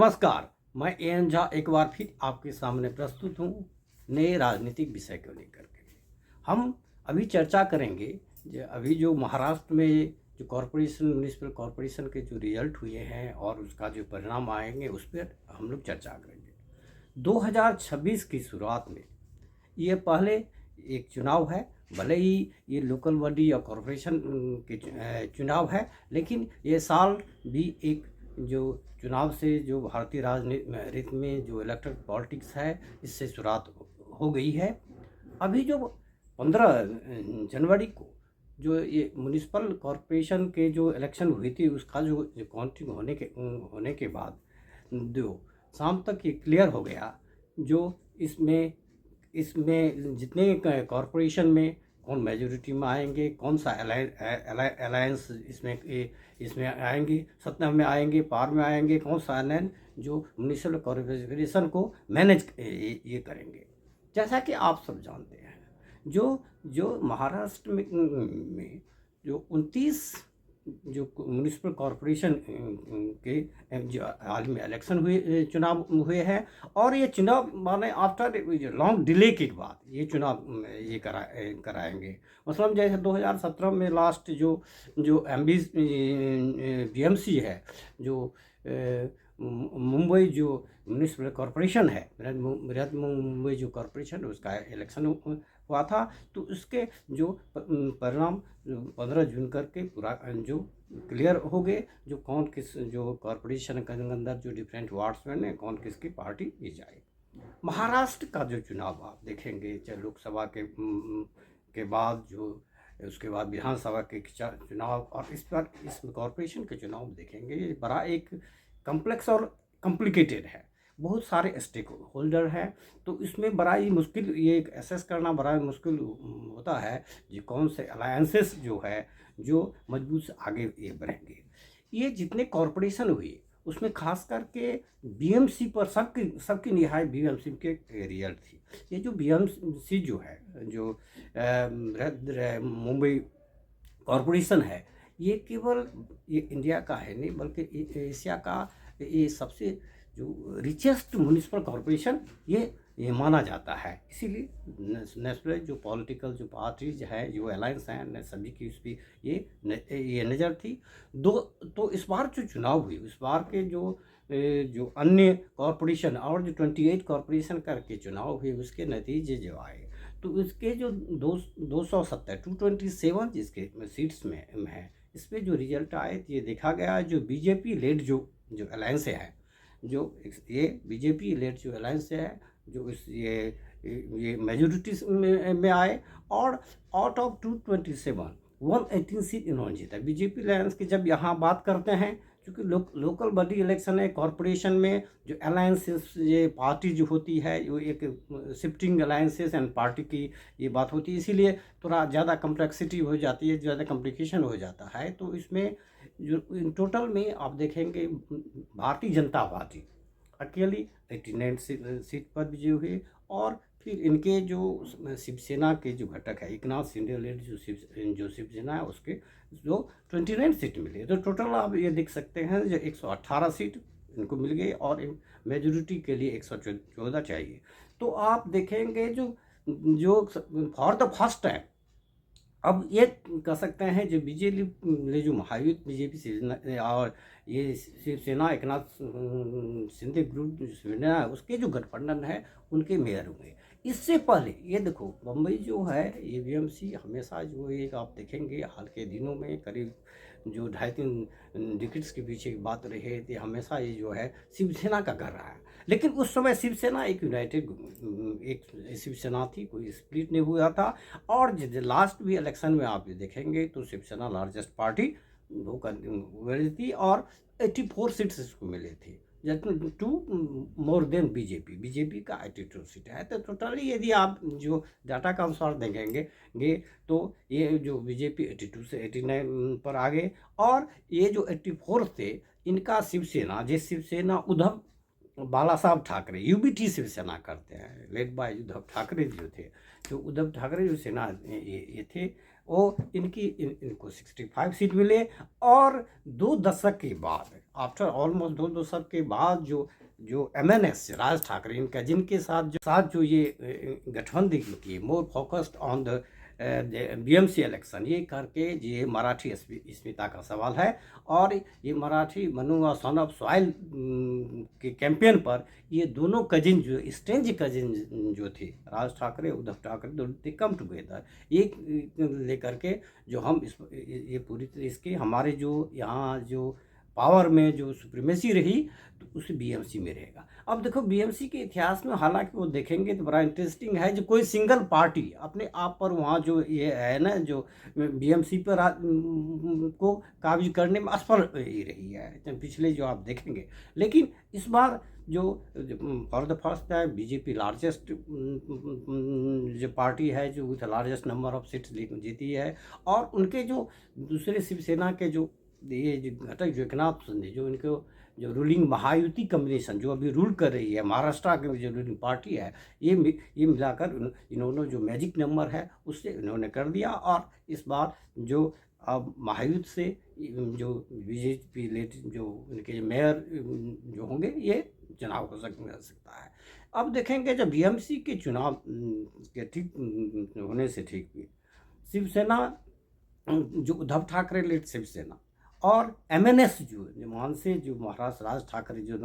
नमस्कार, मैं एएन झा एक बार फिर आपके सामने प्रस्तुत हूँ नए राजनीतिक विषय को लेकर के। हम अभी चर्चा करेंगे अभी जो महाराष्ट्र में जो कॉरपोरेशन म्युनिसिपल कॉरपोरेशन के जो रिजल्ट हुए हैं और उसका जो परिणाम आएंगे उस पर हम लोग चर्चा करेंगे। 2026 की शुरुआत में ये पहले एक चुनाव है, भले ही ये लोकल बॉडी या कॉरपोरेशन के चुनाव है, लेकिन ये साल भी एक जो चुनाव से जो भारतीय राजनीति में जो इलेक्टोरल पॉलिटिक्स है इससे शुरुआत हो गई है। अभी जो 15 जनवरी को जो ये म्युनिसिपल कॉरपोरेशन के जो इलेक्शन हुई थी उसका जो काउंटिंग होने के बाद जो शाम तक ये क्लियर हो गया जो इसमें जितने कॉरपोरेशन में कौन मेजोरिटी में आएंगे, कौन सा अलायंस इसमें आएंगे, सत्ता में आएंगे, पावर में आएंगे, कौन सा अलायंस जो म्युनिसिपल कॉरपोरेशन को मैनेज ये करेंगे। जैसा कि आप सब जानते हैं जो महाराष्ट्र में जो 29 जो म्युनिसिपल कॉरपोरेशन के जो हाल में इलेक्शन चुनाव हुए हैं और ये चुनाव माने आफ्टर लॉन्ग डिले के बाद ये चुनाव ये कराएंगे। मतलब जैसे 2017 में लास्ट जो बीएमसी है, जो मुंबई जो म्युनिसिपल कॉरपोरेशन है, बृहद मुंबई जो कॉरपोरेशन उसका इलेक्शन हुआ था, तो उसके जो परिणाम 15 जून करके पूरा जो क्लियर हो गए, जो कौन किस जो कॉरपोरेशन के अंदर जो डिफरेंट वार्ड्स में कौन किसकी पार्टी ये जाए। महाराष्ट्र का जो चुनाव आप देखेंगे, चाहे लोकसभा के बाद जो उसके बाद विधानसभा के चुनाव और इस कॉरपोरेशन के चुनाव देखेंगे, ये बड़ा एक कम्प्लेक्स और कॉम्प्लिकेटेड है। बहुत सारे स्टेक होल्डर हैं, तो इसमें बड़ा ही मुश्किल ये एसेस करना बड़ा ही मुश्किल होता है कि कौन से अलायंसेस जो है जो मजबूत से आगे ये बढ़ेंगे। ये जितने कॉरपोरेशन हुए उसमें खास करके बीएमसी पर सबकी निहाय बीएमसी के रिजल्ट थी। ये जो बीएमसी जो है जो मुंबई कॉरपोरेशन है, ये केवल ये इंडिया का है नहीं बल्कि एशिया का ये सबसे जो रिचेस्ट म्युनिसिपल कॉरपोरेशन ये माना जाता है। इसीलिए नेशनल जो पॉलिटिकल जो पार्टीज है जो अलायंस हैं सभी की उस पर ये नज़र थी। तो इस बार जो चुनाव हुई उस बार के जो अन्य कॉरपोरेशन और जो 28 कॉरपोरेशन करके चुनाव हुए उसके नतीजे जो आए, तो उसके जो 227 जिसके सीट्स में है, इस पर जो रिजल्ट आए तो ये देखा गया जो बीजेपी लेड जो अलायंस है, जो ये बीजेपी लेड जो अलायंस है जो ये मेजोरिटी में आए और आउट ऑफ 227 118 सीट इन्होंने जीता। बीजेपी अलायंस की जब यहाँ बात करते हैं, क्योंकि लोकल बॉडी इलेक्शन है, कॉरपोरेशन में जो अलायंसेस ये पार्टी जो होती है वो एक शिफ्टिंग अलायंसेस एंड पार्टी की ये बात होती है, इसीलिए थोड़ा ज़्यादा कम्प्लेक्सिटी हो जाती है, ज़्यादा कॉम्प्लिकेशन हो जाता है। तो इसमें जो इन टोटल में आप देखेंगे भारतीय जनता पार्टी अकेली 89 सीट पर विजयी हुए और फिर इनके जो शिवसेना के जो घटक है एकनाथ शिंदे लेड जो शिवसेना है उसके जो 29 सीट मिले। तो टोटल आप ये देख सकते हैं जो 118 सीट इनको मिल गई और मेजोरिटी के लिए 114 चाहिए। तो आप देखेंगे जो फॉर द फर्स्ट टाइम अब ये कह सकते हैं जो बीजेपी जो महायुति बीजेपी शिवसेना और ये शिवसेना एकनाथ शिंदे ग्रुप शिवसेना है उसके जो गठबंधन है उनके मेयर हुए। इससे पहले ये देखो मुंबई जो है ये बीएमसी हमेशा जो एक आप देखेंगे हाल के दिनों में करीब जो 2.5-3 डिकेड्स के पीछे की बात रही थी, हमेशा ये जो है शिवसेना का कर रहा है। लेकिन उस समय शिवसेना एक यूनाइटेड एक शिवसेना थी, कोई स्प्लिट नहीं हुआ था। और लास्ट भी इलेक्शन में आप देखेंगे तो शिवसेना लार्जेस्ट पार्टी वो कर थी और 84 सीट्स इसको मिले थे, टू मोर देन बीजेपी का 82 सीट है। तो टोटली यदि आप जो डाटा का अनुसार देखेंगे तो ये जो बीजेपी 82 से 89 पर आ गए और ये जो 84 थे इनका शिवसेना उद्धव बाला साहब ठाकरे यूबीटी शिवसेना करते हैं, लेड बाय उद्धव ठाकरे जो थे, तो उद्धव ठाकरे जो सेना ये थे वो इनको 65 सीट मिले। और 2 दशक के बाद, आफ्टर ऑलमोस्ट 2 दशक के बाद जो जो एमएनएस राज ठाकरे इनका, जिनके साथ जो ये गठबंधन किए, more focused on the BMC election, ये करके ये मराठी अस्मिता का सवाल है। और ये मराठी मनु और सन ऑफ सॉइल के कैंपेन पर ये दोनों कजिन, जो स्ट्रेंज कजिन जो थे, राज ठाकरे उद्धव ठाकरे, दे कम टुगेदर, ये लेकर के जो हम ये पूरी तरह इसके हमारे जो यहाँ जो पावर में जो सुप्रीमेसी रही, तो उस बीएमसी में रहेगा। अब देखो बीएमसी के इतिहास में हालांकि वो देखेंगे तो बड़ा इंटरेस्टिंग है, जो कोई सिंगल पार्टी अपने आप पर वहाँ जो ये है ना, जो बीएमसी पर को काबिज करने में असफल ही रही है पिछले जो आप देखेंगे। लेकिन इस बार जो for the first time BJP largest जो पार्टी है, जो with largest number of seats जीती है। और उनके जो दूसरे शिवसेना के जो ये जो घटक जो एकनाथ शिंदे, जो इनको जो रूलिंग महायुति कम्बिनेशन जो अभी रूल कर रही है महाराष्ट्र की जो रूलिंग पार्टी है, ये मिलाकर इन्होंने जो मैजिक नंबर है उससे इन्होंने कर दिया। और इस बार जो अब महायुति से जो बीजेपी लेड जो इनके मेयर जो होंगे, ये चुनाव हो सकता है। अब देखेंगे जब बीएमसी के चुनाव के ठीक होने से ठीक भी शिवसेना, जो उद्धव ठाकरे लेड शिवसेना और एमएनएस जो वहाँ से जो महाराष्ट्र राज ठाकरे जो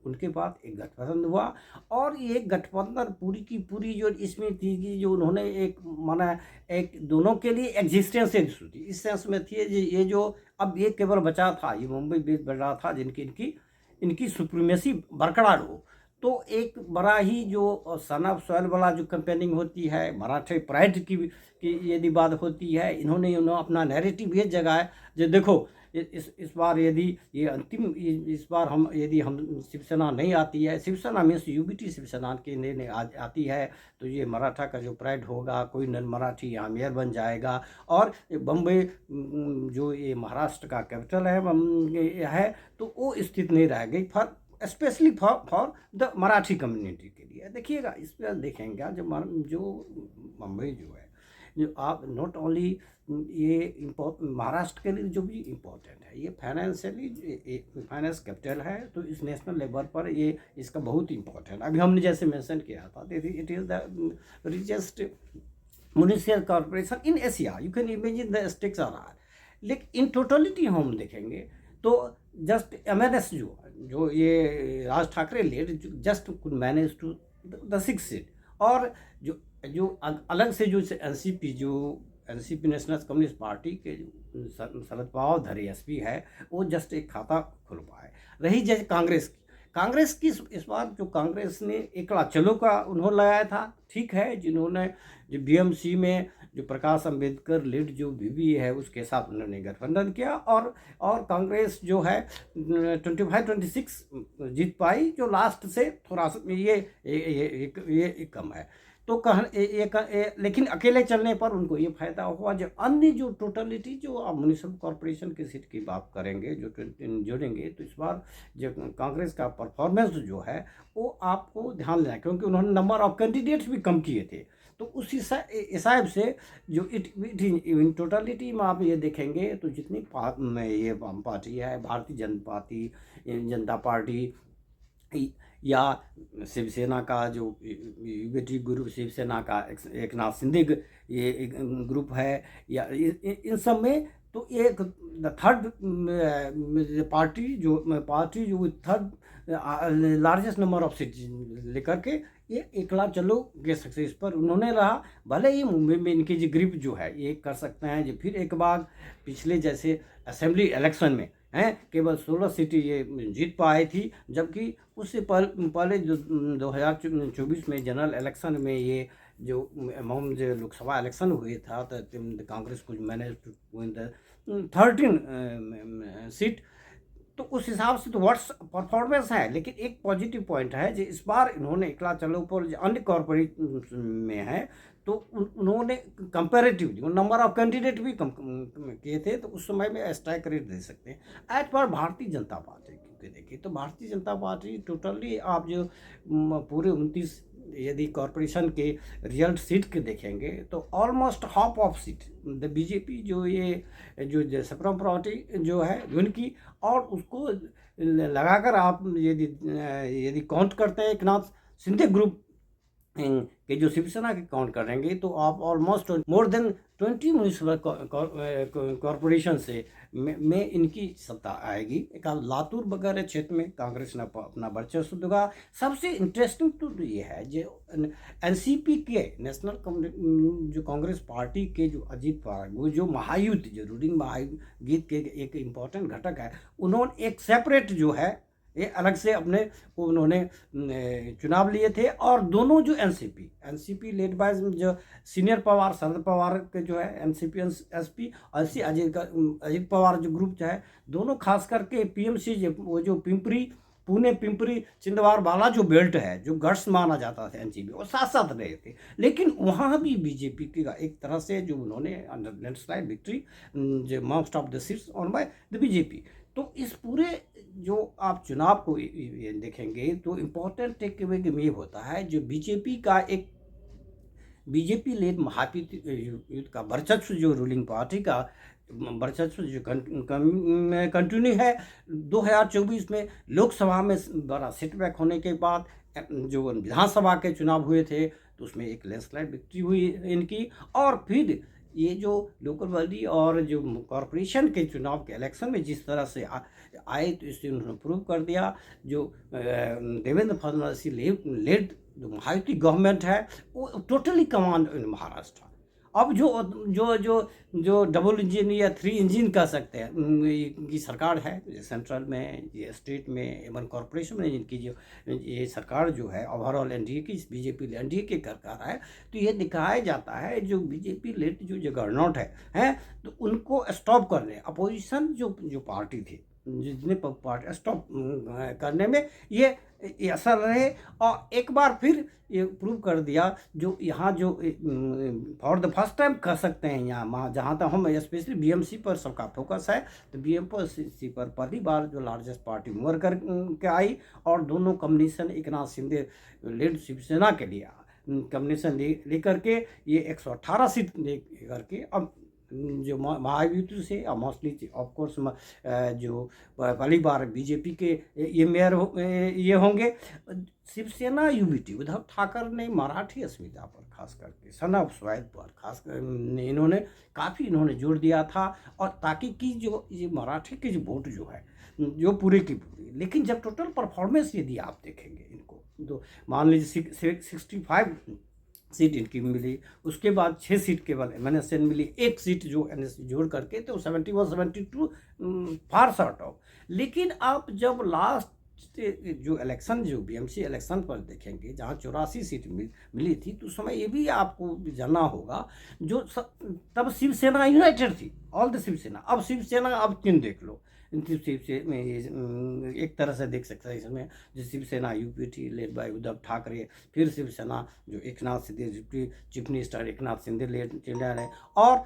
उनके बाद एक गठबंधन हुआ। और ये गठबंधन पूरी की पूरी जो इसमें थी कि जो उन्होंने एक माना एक दोनों के लिए एग्जिस्टेंस इशू थी, इस सेंस में थी ये जो अब ये केवल बचा था, ये मुंबई बेस बढ़ रहा था, जिनकी इनकी सुप्रीमेसी बरकरार हो। तो एक बड़ा ही जो सन ऑफ सॉइल वाला जो कैंपेनिंग होती है, मराठे प्राइड की यदि बात होती है, इन्होंने अपना नैरेटिव ये जगाया जो देखो इस बार यदि ये अंतिम इस बार हम यदि हम शिवसेना नहीं आती है, शिवसेना मीन्स यूबीटी शिवसेना के आती है, तो ये मराठा का जो प्राइड होगा, कोई नन मराठी यहाँ मेयर बन जाएगा। और बम्बई जो ये महाराष्ट्र का कैपिटल है तो वो स्थिति नहीं रह गई for specially for the Marathi community के लिए। देखिएगा इस पर देखेंगे जो मुंबई जो है, जो आप नॉट ओनली ये महाराष्ट्र के लिए जो भी इम्पोर्टेंट है, ये फाइनेंशियली फाइनेंस कैपिटल है, तो इस नेशनल लेवल पर ये इसका बहुत इम्पोर्टेंट। अभी हमने जैसे मेंशन किया था, it is the richest municipal corporation in Asia, you can imagine the stakes are. लेकिन इन टोटलिटी हम देखेंगे तो जस्ट एमएनएस जो ये Raj Thackeray led just could manage to the 6 seat. और जो अलग से जो एनसीपी नेशनल कम्युनिस्ट पार्टी के जो शरद पवार धरे एसपी है, वो जस्ट एक खाता खुल पाए। रही जैसे कांग्रेस की इस बार जो कांग्रेस ने एकला चलो का उन्होंने लगाया था, ठीक है, जिन्होंने जो बीएमसी में जो प्रकाश अंबेडकर लीड जो बीबी है उसके साथ उन्होंने गठबंधन किया। और कांग्रेस जो है 25-26 जीत पाई, जो लास्ट से थोड़ा सा ये कम है। तो लेकिन अकेले चलने पर उनको ये फायदा हुआ, जो अन्य जो टोटलिटी जो आप म्युनिसिपल कॉर्पोरेशन की सीट की बात करेंगे जो जोड़ेंगे, तो इस बार जो कांग्रेस का परफॉर्मेंस जो है वो आपको ध्यान देना, क्योंकि उन्होंने नंबर ऑफ कैंडिडेट्स भी कम किए थे। तो उस हिसाब से जो इन टोटलिटी में आप ये देखेंगे तो जितनी ये पार्टी है, भारतीय जनता पार्टी या शिवसेना का जो यूबीटी ग्रुप, शिवसेना का एकनाथ शिंदे ये ग्रुप है, या इन सब में तो एक थर्ड पार्टी जो third largest number of seat लेकर के ये एकला चलो के सक्सेस पर उन्होंने रहा। भले ही मुंबई में इनकी जो ग्रिप जो है ये कर सकते हैं जो फिर एक बार पिछले जैसे असेंबली इलेक्शन में हैं केवल 16 सीटें ये जीत पाई थी, जबकि उससे पहले जो 2024 में जनरल इलेक्शन में ये जो जो लोकसभा इलेक्शन हुए था, तो कांग्रेस कुछ manage to win the 13 seat. तो उस हिसाब से तो वर्ष परफॉर्मेंस है। लेकिन एक पॉजिटिव पॉइंट है जो इस बार इन्होंने एकला चलो पर अन्य कॉर्पोरेट में है, तो उन्होंने कंपैरेटिवली नंबर ऑफ कैंडिडेट भी कम किए थे, तो उस समय में स्ट्राइक रेट दे सकते हैं। As per Bharatiya Janata party क्योंकि देखिए तो भारतीय जनता पार्टी टोटली आप जो पूरे 29 यदि कॉरपोरेशन के रिजल्ट सीट के देखेंगे तो almost half of seat the BJP जो ये जो सुप्रीम पार्टी जो है उनकी, और उसको लगाकर आप यदि काउंट करते हैं एकनाथ शिंदे ग्रुप के जो शिवसेना के काउंट करेंगे तो आप almost more than 20 municipal corporation से में इनकी सत्ता आएगी। एक लातूर वगैरह क्षेत्र में कांग्रेस ने अपना वर्चस्व होगा। सबसे इंटरेस्टिंग तो ये है जो एनसीपी के नेशनल जो कांग्रेस पार्टी के जो अजीत पवार वो जो महायुति जो रूलिंग महायुति के एक इम्पॉर्टेंट घटक है, उन्होंने एक सेपरेट जो है ये अलग से अपने उन्होंने चुनाव लिए थे। और दोनों जो एनसीपी लेड बाय जो सीनियर पवार शरद पवार के जो है एनसीपी एसपी ऐसी अजीत पवार जो ग्रुप जो है, दोनों खास करके पीएमसी वो जो पुणे पिंपरी चिंदवार वाला जो बेल्ट है जो गढ़ माना जाता था एनसीपी, वो साथ साथ रहे थे। लेकिन वहाँ भी बीजेपी का एक तरह से जो उन्होंने अंडर लैंडस्लाइड विक्ट्री जो most of the seats on by the BJP. तो इस पूरे जो आप चुनाव को देखेंगे तो इम्पोर्टेंट टेक अवे ये होता है जो बीजेपी लेड महायुति का वर्चस्व जो रूलिंग पार्टी का वर्चस्व जो कंटिन्यू है। 2024 में लोकसभा में बड़ा सेटबैक होने के बाद जो विधानसभा के चुनाव हुए थे तो उसमें एक लैंडस्लाइड विक्ट्री हुई इनकी। और फिर ये जो लोकल बॉडी और जो कॉरपोरेशन के चुनाव के इलेक्शन में जिस तरह से आए तो इससे उन्होंने प्रूव कर दिया जो देवेंद्र फडणवीस लेड जो महायुति गवर्नमेंट है वो टोटली कमांड इन महाराष्ट्र। अब जो जो जो जो डबल इंजन या 3 इंजन कह सकते हैं की सरकार है सेंट्रल में, ये स्टेट में, एवं कॉरपोरेशन में, इनकी जो ये सरकार जो है ओवरऑल एनडीए की बीजेपी एनडीए की सरकार है। तो ये दिखाया जाता है जो बीजेपी लेड जो जगरनॉट है तो उनको स्टॉप करने अपोजिशन जो पार्टी थी जितने पार्टी स्टॉप करने में ये असर रहे। और एक बार फिर ये प्रूव कर दिया जो यहाँ जो फॉर द फर्स्ट टाइम कह सकते हैं यहाँ जहाँ तक हम स्पेशली बीएमसी पर सबका फोकस है तो बीएमसी पर पहली बार जो लार्जेस्ट पार्टी उमर कर के आई और दोनों कॉम्बिनेशन एकनाथ शिंदे लेड शिवसेना के लिए कॉम्बिनेशन लेकर के ये 118 सीट लेकर के अब जो महायुति से मोस्टली ऑफ कोर्स जो पहली बार बीजेपी के ये मेयर ये होंगे। शिवसेना यूबीटी उद्धव ठाकरे ने मराठी अस्मिता पर खास करके सन ऑफ सॉइल पर खास कर इन्होंने काफ़ी जोर दिया था और ताकि कि जो ये मराठी की जो वोट जो है जो पूरी की पूरी। लेकिन जब टोटल परफॉर्मेंस यदि आप देखेंगे इनको तो मान लीजिए 65 सीट इनकी मिली, उसके बाद 6 सीट केवल एमएनएसएन मिली, 1 सीट जो एनएससी जोड़ करके तो 71 72 फार शॉर्ट ऑफ। लेकिन आप जब लास्ट जो इलेक्शन जो बीएमसी इलेक्शन पर देखेंगे जहां 84 सीट मिली थी तो उस समय ये भी आपको जानना होगा जो तब शिवसेना यूनाइटेड थी ऑल द शिवसेना। अब शिवसेना अब 3 देख लो एक तरह से देख सकते हैं इसमें जो Shiv Sena UBT led by Uddhav Thackeray, फिर शिवसेना जो Eknath Shinde chief minister Eknath Shinde led है और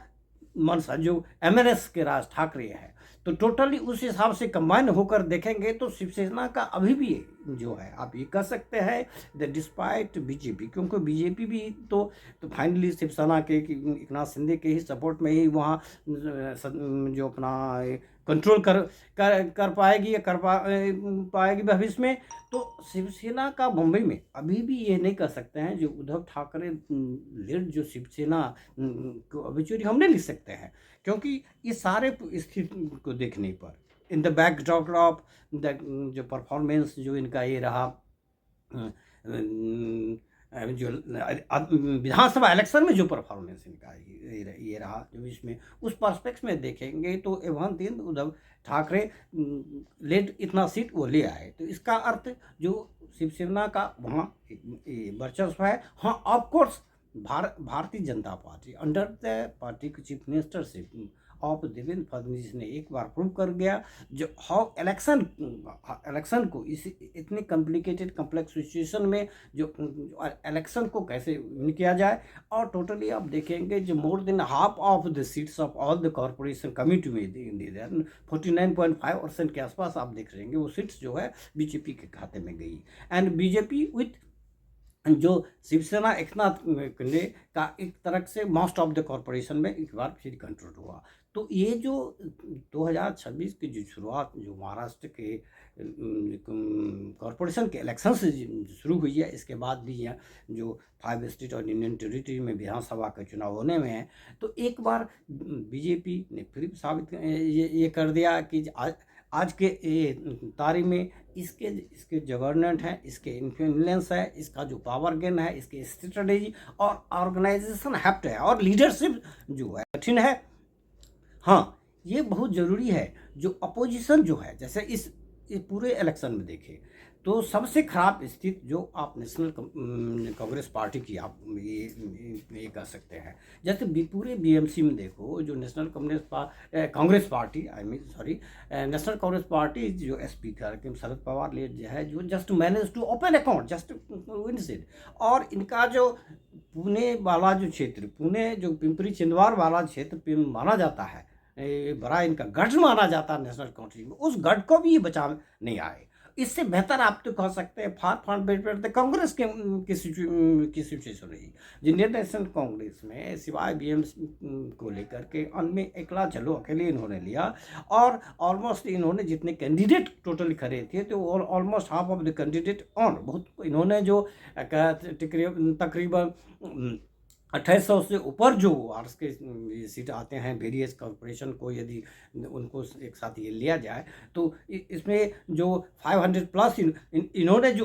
मनसा जो एमएनएस के राज ठाकरे है। तो टोटली उस हिसाब से कंबाइन होकर देखेंगे तो शिवसेना का अभी भी जो है आप ये कह सकते हैं द डिस्पाइट बीजेपी, क्योंकि बीजेपी भी तो फाइनली शिवसेना के एकनाथ शिंदे के ही सपोर्ट में ही वहाँ जो अपना कंट्रोल कर पाएगी या पाएगी भविष्य में। तो शिवसेना का मुंबई में अभी भी ये नहीं कर सकते हैं जो उद्धव ठाकरे लेड जो शिवसेना को अभिचोरी हम नहीं लिख सकते हैं, क्योंकि ये सारे स्थिति को देखने पर in the backdrop of the जो परफॉर्मेंस जो इनका ये रहा जो विधानसभा इलेक्शन में जो परफॉर्मेंस इनका ये रहा जो इसमें उस पर्सपेक्ट में देखेंगे तो एवं दिन उद्धव ठाकरे लेड इतना सीट वो ले आए। तो इसका अर्थ जो शिवसेना का वहाँ वर्चस्व है। हाँ of course Bharatiya Janata party under the party के चीफ मिनिस्टर से ऑफ देवेंद्र फडणवीस ने एक बार प्रूव कर गया जो हाउ इलेक्शन को इस इतने कॉम्प्लिकेटेड कॉम्प्लेक्स सिचुएशन में जो इलेक्शन को कैसे विन किया जाए। और टोटली आप देखेंगे जो more than half of the seats of all the corporation committee में 49.5% के आसपास आप देख रहेंगे वो सीट्स जो है बीजेपी के खाते में गई। एंड बीजेपी विथ जो शिवसेना एकनाथ शिंदे का एक तरह से मोस्ट ऑफ द कॉरपोरेशन में एक बार फिर कंट्रोल हुआ। तो ये जो 2026 की जो शुरुआत जो महाराष्ट्र के कॉरपोरेशन के इलेक्शन से शुरू हुई है, इसके बाद भी यह जो 5 स्टेट और यूनियन टेरिटरी में विधानसभा का चुनाव होने में है, तो एक बार बीजेपी ने फिर साबित ये कर दिया कि आज के तारीख में इसके गवर्नेंट है, इसके इन्फ्लुएंस है, इसका जो पावर गेन है, इसके स्ट्रेटजी और ऑर्गेनाइजेशन हैप्ट है और लीडरशिप जो है कठिन है। हाँ, ये बहुत ज़रूरी है। जो अपोजिशन जो है, जैसे इस पूरे इलेक्शन में देखें तो सबसे खराब स्थिति जो आप नेशनल कांग्रेस पार्टी की आप ये कह सकते हैं। जैसे पूरे बीएमसी में देखो, जो national Congress party national Congress party जो स्पीकर शरद पवार लीड जो है, जो just manage to open account, just win it. और इनका जो पुणे वाला जो क्षेत्र, पुणे जो पिंपरी चिंदवार वाला क्षेत्र माना जाता है, बड़ा इनका गढ़ माना जाता है नेशनल काउंसिल में, उस गढ़ को भी ये बचा नहीं आए। इससे बेहतर आप तो कह सकते हैं फार फ्रंट बेटर कांग्रेस की सिचुएशन रही। इंडियन नेशनल कांग्रेस में सिवाय बीएमसी को लेकर के अन्य एकला चलो अकेले इन्होंने लिया, और ऑलमोस्ट इन्होंने जितने कैंडिडेट टोटली खड़े थे तो almost half of the candidate on बहुत इन्होंने जो तकरीबन 2800 से ऊपर जो आर्स के सीट आते हैं वेरियस कॉर्पोरेशन को, यदि उनको एक साथ ये लिया जाए तो इसमें जो 500 प्लस इन्होंने जो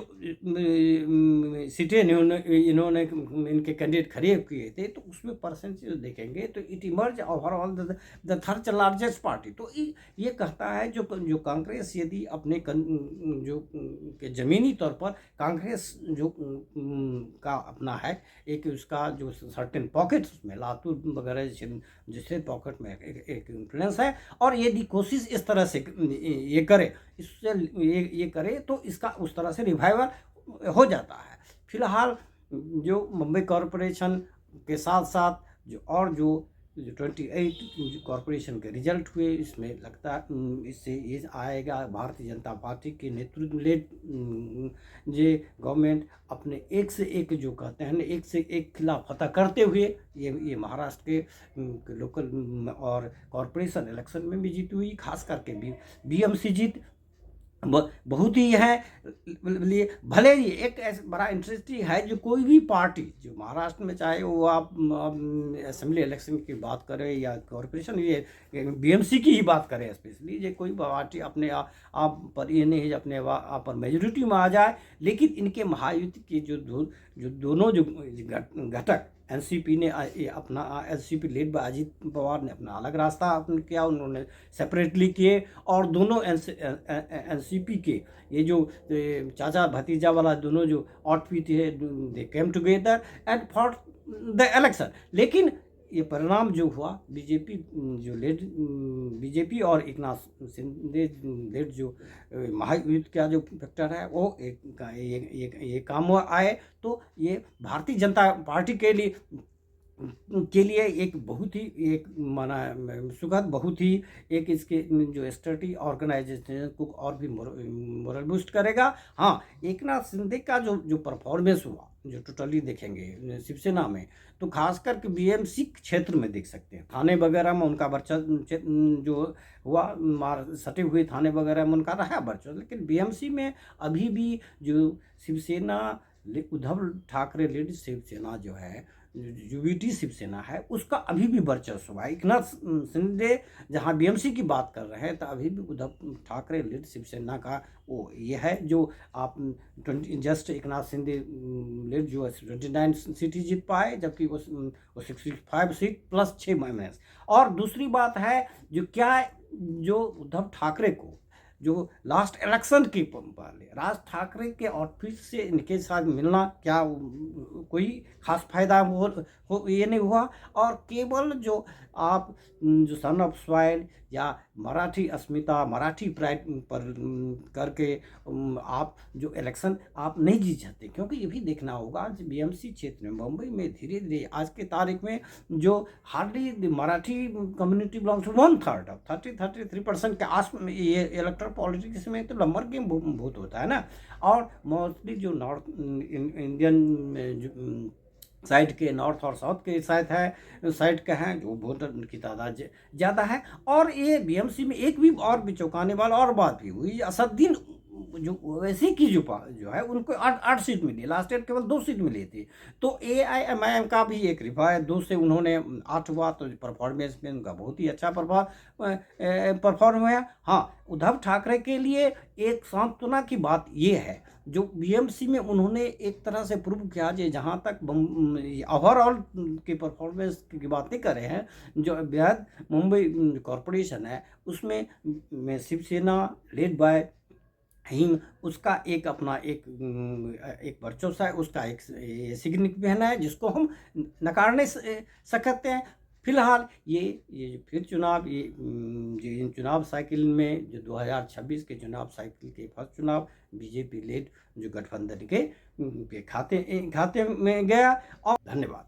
सीटें इन्होंने इनके कैंडिडेट खड़े किए थे, तो उसमें परसेंटेज देखेंगे तो it emerge overall the third largest party. तो ये कहता है जो कांग्रेस यदि अपने जो के ज़मीनी तौर पर कांग्रेस जो का अपना है एक उसका जो सर्टेन पॉकेट्स उसमें लातूर वगैरह जिससे पॉकेट में एक इन्फ्लुएंस है, और यदि कोशिश इस तरह से ये करे, इससे ये करे तो इसका उस तरह से रिवाइवल हो जाता है। फिलहाल जो मुंबई कॉरपोरेशन के साथ साथ जो 28 कॉरपोरेशन के रिजल्ट हुए, इसमें लगता है इससे ये आएगा भारतीय जनता पार्टी के नेतृत्व जे गवर्नमेंट अपने एक से एक जो कहते हैं एक से एक खिलाफ फतह करते हुए ये महाराष्ट्र के लोकल और कॉरपोरेशन इलेक्शन में भी जीती हुई, खास करके बीएमसी जीत बहुत ही है। लिए भले ही एक बड़ा इंटरेस्टिंग है, जो कोई भी पार्टी जो महाराष्ट्र में, चाहे वो आप असेंबली इलेक्शन की बात करें या कॉरपोरेशन ये बीएमसी की ही बात करें स्पेशली, जो कोई पार्टी अपने आप पर ये नहीं अपने आप पर मेजोरिटी में आ जाए, लेकिन इनके महायुति के जो दोनों जो घटक एनसीपी ने अपना NCP lead by Ajit Pawar ने अपना अलग रास्ता अपना किया, उन्होंने सेपरेटली किए, और दोनों एनसीपी के ये जो चाचा भतीजा वाला दोनों जो आउटफिट है, they came together and for the election. लेकिन ये परिणाम जो हुआ बीजेपी और एकनाथ शिंदे लेड जो महायुति का जो फैक्टर है वो ये काम आए, तो ये भारतीय जनता पार्टी के लिए एक बहुत ही एक माना सुखद, बहुत ही एक इसके जो स्ट्रेटजी ऑर्गेनाइजेशन को और भी मोरल बूस्ट करेगा। हाँ, एकनाथ शिंदे का जो परफॉर्मेंस हुआ, जो टोटली देखेंगे शिवसेना में, तो खास करके बीएमसी क्षेत्र में देख सकते हैं, थाने वगैरह में उनका वर्चस्व जो हुआ, सटे हुए थाने वगैरह में उनका रहा वर्चस्व, लेकिन बीएमसी में अभी भी जो शिवसेना उद्धव ठाकरे लीड शिवसेना जो है, यूवीटी शिवसेना है, उसका अभी भी वर्चस्व हुआ है। एकनाथ शिंदे जहां बीएमसी की बात कर रहे हैं, तो अभी भी उद्धव ठाकरे लीड शिवसेना का वो ये है, जो आप जस्ट एकनाथ शिंदे लीड जो 29 सीट जीत पाए, जबकि वो 65 सीट प्लस 6 माइनस। और दूसरी बात है जो उद्धव ठाकरे को जो लास्ट इलेक्शन की पहले राज ठाकरे के आउटफिट से इनके साथ मिलना क्या कोई खास फायदा हो ये नहीं हुआ, और केवल जो आप जो सन ऑफ सॉइल या मराठी अस्मिता, मराठी प्राइड पर करके आप जो इलेक्शन आप नहीं जीत सकते, क्योंकि ये भी देखना होगा आज बीएमसी क्षेत्र में मुंबई में धीरे धीरे आज के तारीख में जो hardly Marathi community belongs to 1/3 of 33% के आस में ये इलेक्ट्रल पॉलिटिक्स में तो नंबर गेम बहुत होता है ना। और मोस्टली जो नॉर्थ इंडियन साइड के, नॉर्थ और साउथ के साइड के हैं जो वोटर की तादाद ज़्यादा है। और ये बीएमसी में एक भी और भी चौंकाने वाला और बात भी हुई, असदुद्दीन जो वैसे की जो है उनको 8 सीट मिली, लास्ट ईयर केवल 2 सीट मिली थी। तो AIMIM का भी एक रिफा है, 2 से उन्होंने 8 हुआ, तो परफॉर्मेंस में उनका बहुत ही अच्छा परफॉर्म हुआ। हाँ, उद्धव ठाकरे के लिए एक सांत्वना की बात ये है, जो बीएमसी में उन्होंने एक तरह से प्रूव किया, जो जहाँ तक ओवरऑल की परफॉर्मेंस की बात नहीं कर रहे हैं, जो बृहद मुंबई कॉरपोरेशन है उसमें शिवसेना लेड बाय हिम, उसका एक अपना एक वर्चस्व है, उसका एक सिग्निफिकेंस है जिसको हम नकार नहीं सकते हैं। फिलहाल ये जो फिर चुनाव, ये जो इन चुनाव साइकिल में जो 2026 के चुनाव साइकिल के फर्स्ट चुनाव बीजेपी लेड जो गठबंधन के खाते में गया। और धन्यवाद।